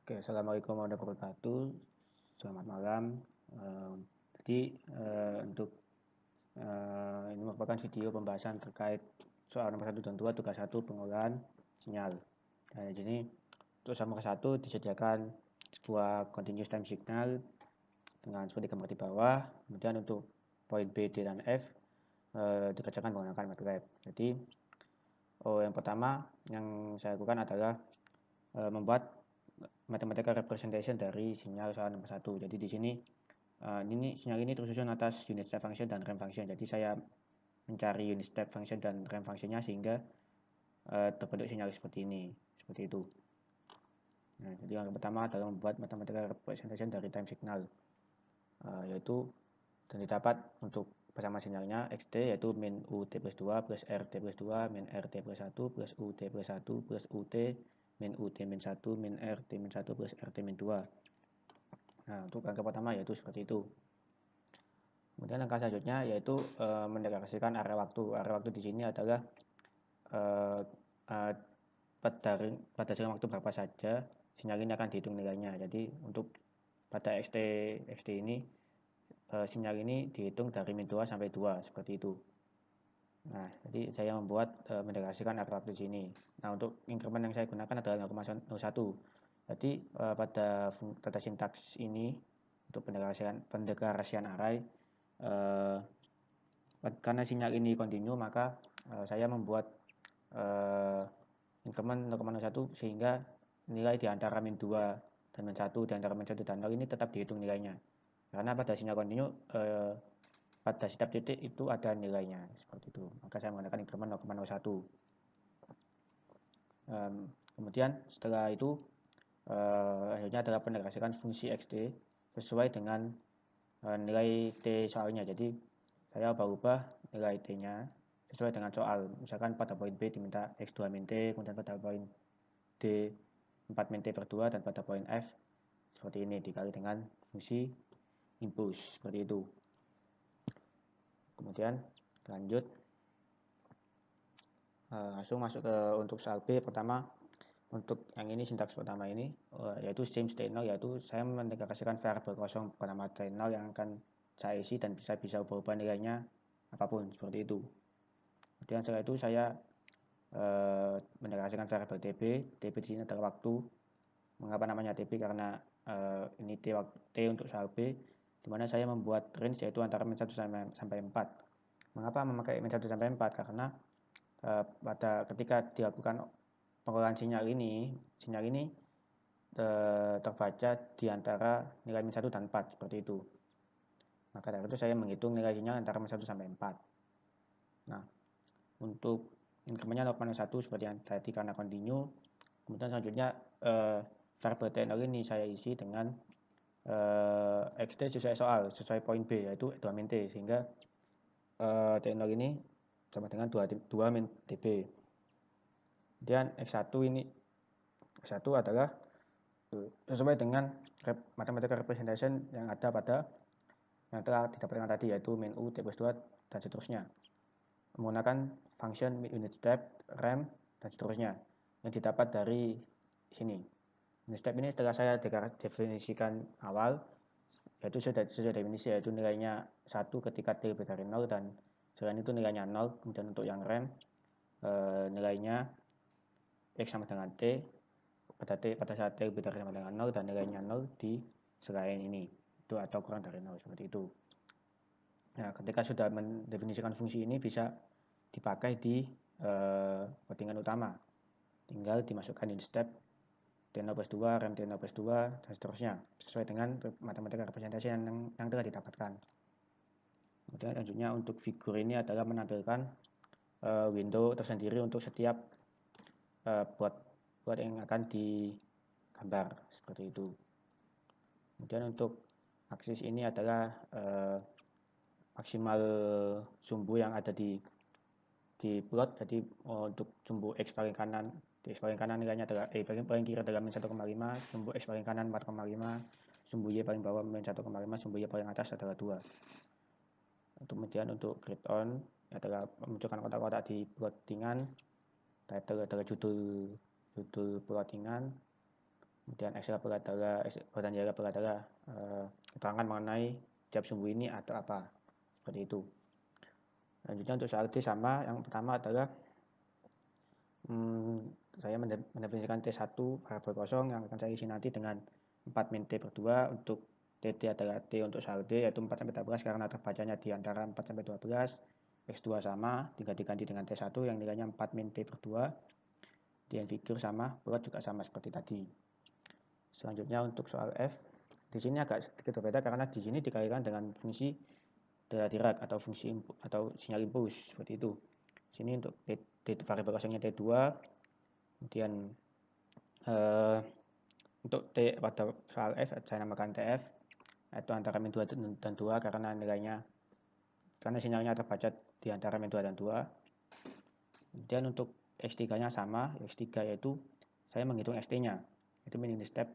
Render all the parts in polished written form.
Oke, assalamualaikum warahmatullahi wabarakatuh. Selamat malam. Eh, untuk ini merupakan video pembahasan terkait soal nomor 1 dan 2 tugas 1 pengolahan sinyal. Nah, di sini untuk nomor 1 disediakan sebuah continuous time signal dengan seperti gambar di bawah. Kemudian untuk poin B, D, dan F dikerjakan menggunakan MATLAB. Jadi yang pertama yang saya lakukan adalah membuat mathematical representation dari sinyal soal nomor 1. Jadi di sini sinyal ini tersusun atas unit step function dan ramp function. Jadi saya mencari unit step function dan ramp functionnya sehingga terbentuk sinyal seperti ini, seperti itu. Nah, jadi yang pertama adalah membuat mathematical representation dari time signal, yaitu dan didapat untuk bersama sinyalnya xt, yaitu min ut plus 2 plus rt plus 2 min rt plus 1 plus ut plus 1 plus ut min ut min 1 min rt min 1 plus rt min 2. Nah, untuk langkah pertama yaitu seperti itu. Kemudian langkah selanjutnya yaitu mendeklarasikan area waktu. Area waktu di sini adalah pada jangka waktu berapa saja sinyal ini akan dihitung nilainya. Jadi untuk pada xt ini sinyal ini dihitung dari min 2 sampai 2 seperti itu. Nah, jadi saya membuat mendeklarasikan area waktu di sini. Nah, untuk increment yang saya gunakan adalah 0,01. Jadi pada tata sintaks ini untuk pendeklarasian array karena sinyal ini continue, maka saya membuat increment 0,01 sehingga nilai di antara min 2 dan min 1, di antara min 1 dan 0 ini tetap dihitung nilainya. Karena pada sinyal continue pada setiap titik itu ada nilainya seperti itu. Maka saya menggunakan increment 0,01. Kemudian setelah itu akhirnya adalah pendeklarasikan fungsi xt sesuai dengan nilai t soalnya. Jadi saya ubah nilai t-nya sesuai dengan soal. Misalkan pada poin B diminta x2 min t, kemudian pada poin D 4 min t per 2, dan pada poin F seperti ini dikali dengan fungsi impuls seperti itu. Kemudian lanjut langsung masuk ke untuk soal B. Pertama, untuk yang ini sintaks pertama ini yaitu same state 0, yaitu saya mendeklarasikan variabel kosong bernama t0 yang akan saya isi dan bisa ubah-ubah nilainya apapun seperti itu. Kemudian setelah itu saya mendeklarasikan variabel tb. Tb di sini adalah waktu. Mengapa namanya tb? Karena ini t untuk soal B, dimana saya membuat range yaitu antara min 1 sampai 4. Mengapa memakai min 1 sampai 4? Karena pada ketika dilakukan pengolahan sinyal ini terbaca di antara nilai min 1 dan 4 seperti itu. Maka dari itu saya menghitung nilai sinyal antara min 1 sampai 4. Nah, untuk incrementnya 0,1 seperti yang tadi karena continue. Kemudian selanjutnya variabel t0 ini saya isi dengan xt sesuai poin B, yaitu 2 min t, sehingga t0 ini sama dengan 2 min dB. Kemudian x1 adalah sesuai dengan mathematical representation yang ada pada yang telah didapatkan tadi, yaitu min u t plus 2 dan seterusnya, menggunakan function unit step, ramp, dan seterusnya yang didapat dari sini. Unit step ini setelah saya definisikan awal, yaitu sudah definisi, yaitu nilainya 1 ketika t lebih dari 0, dan selain itu nilainya 0. Kemudian untuk yang ramp nilainya x sama dengan t pada saat t lebih dari sama dengan 0, dan nilainya 0 di selain ini itu atau kurang dari 0 seperti itu. Nah, ketika sudah mendefinisikan fungsi ini bisa dipakai di codingan utama. Tinggal dimasukkan in step t0 plus 2, rem t0 plus 2, dan seterusnya sesuai dengan matematika representasi yang telah didapatkan. Kemudian selanjutnya untuk figur ini adalah menampilkan window tersendiri untuk setiap buat yang akan digambar seperti itu. Kemudian untuk aksis ini adalah maksimal sumbu yang ada di plot. Jadi untuk sumbu x paling kanan, di x paling kanan nilainya adalah paling kiri adalah min 1,5, sumbu x paling kanan 4,5, sumbu y paling bawah min 1,5, sumbu y paling atas adalah 2. Kemudian untuk grid on adalah memunculkan kotak-kotak di plottingan. Title adalah judul plottingan. kemudian ekstrapolat adalah keterangan mengenai tiap sumbu ini atau apa, seperti itu. Selanjutnya untuk soal D sama, yang pertama adalah saya mendefinisikan T1 variabel kosong yang akan saya isi nanti dengan 4 min T per 2. Untuk TD adalah T untuk soal D, yaitu 4-13 karena terbacanya di antara 4-12. X2 sama, tinggal diganti dengan T1 yang nilainya 4 min T per 2. Kemudian figur sama, plot juga sama seperti tadi. Selanjutnya untuk soal F, di sini agak sedikit berbeda karena di sini dikalikan dengan fungsi Dirac atau fungsi input atau sinyal impuls, seperti itu. Sini untuk variabel kosongnya T2, kemudian untuk T pada soal F saya namakan TF, yaitu antara min 2 dan 2 karena sinyalnya terbaca di antara min 2 dan 2. Kemudian untuk X3 nya sama, X3 yaitu saya menghitung XT-nya, itu min step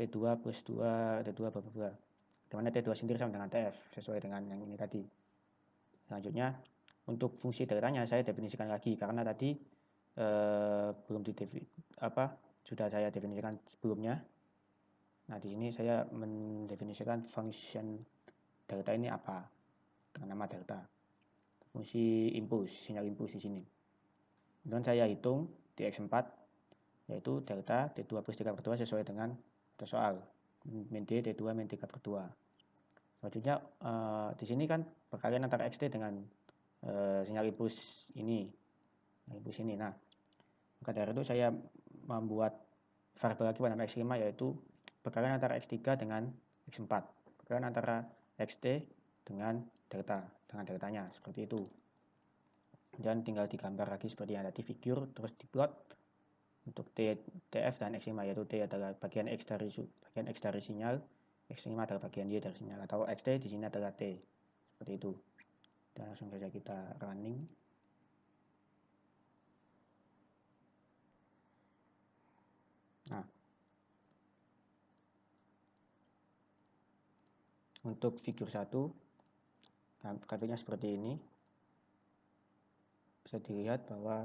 T2 plus 2, T2 bla bla, dimana T2 sendiri sama dengan TF sesuai dengan yang ini tadi. Selanjutnya untuk fungsi deltanya saya definisikan lagi karena tadi sudah saya definisikan sebelumnya. Nah, di sini saya mendefinisikan function delta ini apa dengan nama delta, fungsi impuls, sinyal impuls di sini. Dan saya hitung di X4 yaitu delta T2 plus 3 per 2 sesuai dengan soal min D T2 min 3 per 2. Selanjutnya di sini kan perkalian antara XT dengan sinyal impuls ini. Nah, maka dari itu saya membuat variabel lagi pada nama X5 yaitu perkalian antara X3 dengan X4. Perkalian antara XT dengan deltanya seperti itu. Dan tinggal digambar lagi seperti yang tadi figur, terus diplot untuk TF dan X5, yaitu T adalah bagian X dari sinyal, X5 adalah bagian Y dari sinyal, atau XT di sini adalah T. Seperti itu. Dan langsung saja kita running. Nah, untuk figur 1 grafiknya seperti ini. Bisa dilihat bahwa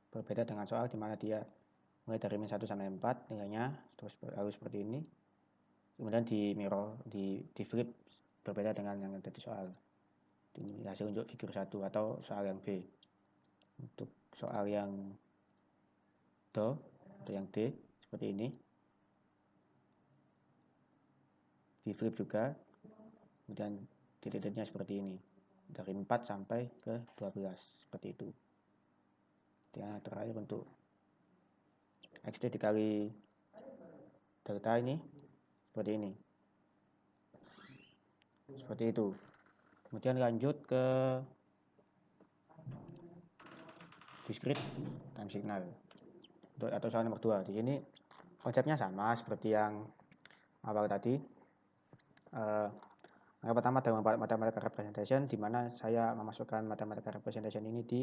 berbeda dengan soal di mana dia mulai dari min 1 sampai 4 nilainya terus lalu seperti ini. Kemudian di mirror, di flip berbeda dengan yang ada di soal. Ini hasil untuk figur 1 atau soal yang B. Untuk soal yang Do atau yang D seperti ini. Di flip juga. Kemudian titik-titiknya seperti ini. Dari 4 sampai ke 12 seperti itu. Dan terakhir untuk XT dikali delta ini seperti ini. Seperti itu. Kemudian lanjut ke discrete time signal atau soal nomor 2. Di sini konsepnya sama seperti yang awal tadi. Yang pertama adalah mathematical representation, di mana saya memasukkan mathematical representation ini di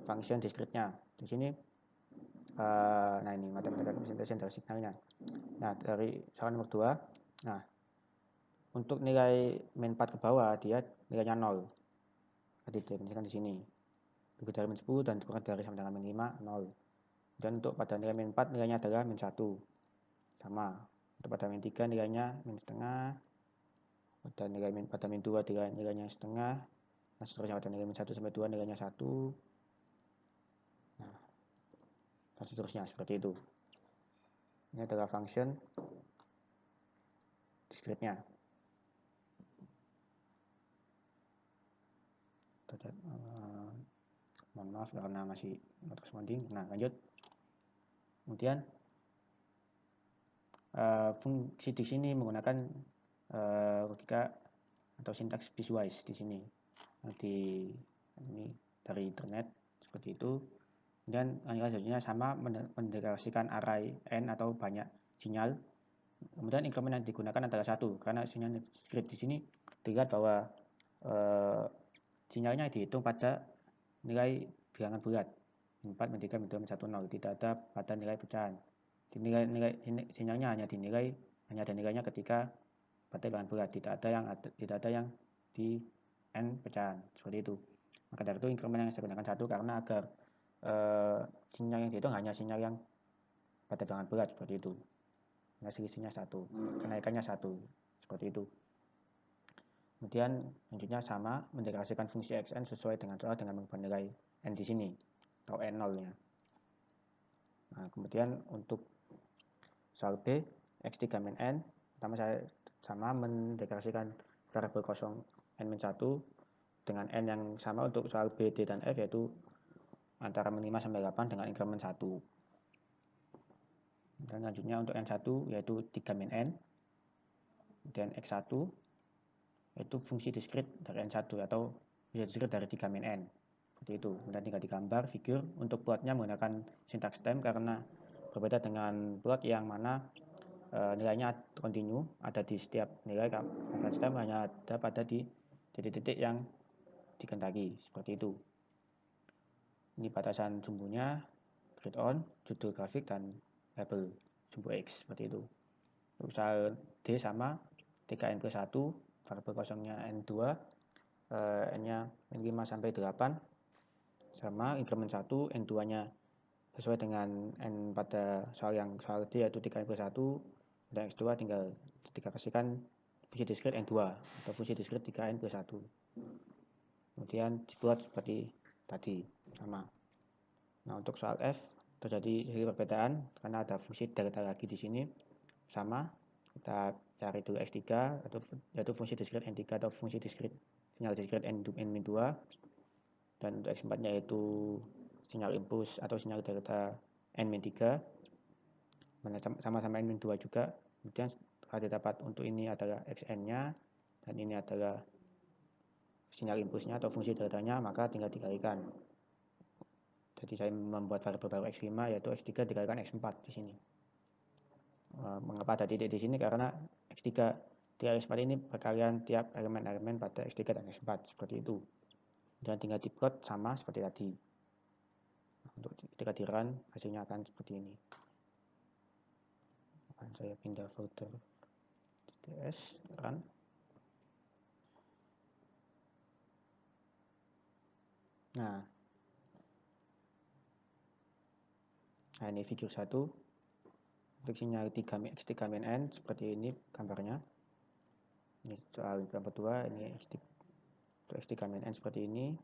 function discrete-nya. Di sini nah ini mathematical representation dari signalnya. Nah, dari soal nomor 2. Nah, untuk nilai min 4 ke bawah dia nilainya 0. Tadi didefinisikan di sini. Lebih dari min 10 dan kurang dari sama dengan min 5, 0. Dan untuk pada nilai min 4 nilainya adalah min 1. Sama. Untuk pada min 3 nilainya min setengah. Pada min 2 nilainya setengah. Nah, seterusnya pada nilai min 1 sampai 2 nilainya 1. Nah, dan seterusnya seperti itu. Ini adalah function discrete-nya. Mohon maaf karena masih not responding. Nah, lanjut. Kemudian fungsi di sini menggunakan logika atau sintaks piecewise di sini. Ini dari internet seperti itu. Dan selanjutnya sama mendeklarasikan array n atau banyak sinyal. Kemudian increment yang digunakan adalah 1 karena sinyal discrete di sini dilihat bahwa sinyalnya dihitung pada nilai bilangan bulat 4, min 3, min 2, min 1, 0. Tidak ada pada nilai pecahan. Sinyalnya hanya ada nilainya ketika pada bilangan bulat, tidak ada yang di n pecahan seperti itu. Maka dari itu increment yang saya gunakan 1 karena agar sinyal yang dihitung hanya sinyal yang pada bilangan bulat seperti itu. Nah, selisihnya 1, kenaikannya 1 seperti itu. Kemudian selanjutnya sama mendeklarasikan fungsi xn sesuai dengan soal dengan mengubah nilai n di sini atau n0-nya. Nah, kemudian untuk soal B x3 min n, pertama saya sama mendeklarasikan variabel kosong n-1 dengan n yang sama untuk soal B, D, dan F, yaitu antara min 5 sampai 8 dengan inkremen 1. Dan selanjutnya untuk n1 yaitu 3 min n, dan x1 yaitu fungsi diskrit dari n1 atau fungsi diskrit dari 3 min n. Seperti itu. Kemudian tinggal digambar figur. Untuk plotnya menggunakan sintaks stem karena berbeda dengan plot yang mana nilainya kontinu, ada di setiap nilai. Maka stem hanya ada pada di titik-titik yang dikehendaki. Seperti itu. Ini batasan sumbunya, grid on, judul grafik, dan label sumbu X. Seperti itu. Untuk soal D sama 3n plus 1, variabel kosongnya n2, n-nya 5 sampai 8, sama inkremen 1, n2-nya sesuai dengan n pada soal D yaitu 3n plus 1, dan x2 tinggal dideklarasikan fungsi diskrit n2 atau fungsi diskrit 3n plus 1. Kemudian dibuat seperti tadi, sama. Nah, untuk soal F terjadi sedikit perbedaan karena ada fungsi delta lagi di sini, sama. Kita cari dulu x3 yaitu fungsi diskrit n3 atau fungsi diskrit sinyal diskrit n-2, dan untuk x4 nya yaitu sinyal impuls atau sinyal delta n-3, sama-sama n-2 juga. Kemudian setelah didapat untuk ini adalah xn nya dan ini adalah sinyal impulsnya atau fungsi deltanya, maka tinggal dikalikan. Jadi saya membuat variabel baru x5 yaitu x3 dikalikan x4 di sini. Mengapa ada titik di sini? Karena x3 dikali x4 ini perkalian tiap elemen-elemen pada x3 dan x4 seperti itu. Dan tinggal diplot sama seperti tadi. Untuk ketika di run hasilnya akan seperti ini. Akan saya pindah folder TTS, run. Nah ini figur 1 untuk sinyal x3 min n seperti ini gambarnya. Ini soal gambar 2, ini x3 min n seperti ini.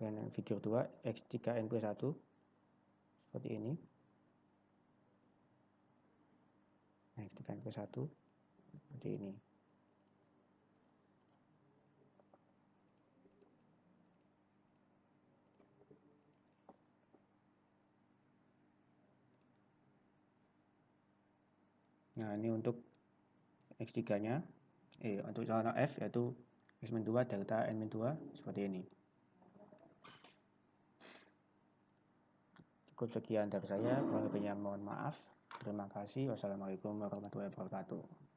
Dan figur 2 x3n plus 1 seperti ini. Nah, x3n plus 1 seperti ini. Nah, ini untuk x3 nya untuk soal F yaitu x-2 delta n-2 seperti ini. Cukup sekian dari saya, kurang lebihnya mohon maaf. Terima kasih. Wassalamualaikum warahmatullahi wabarakatuh.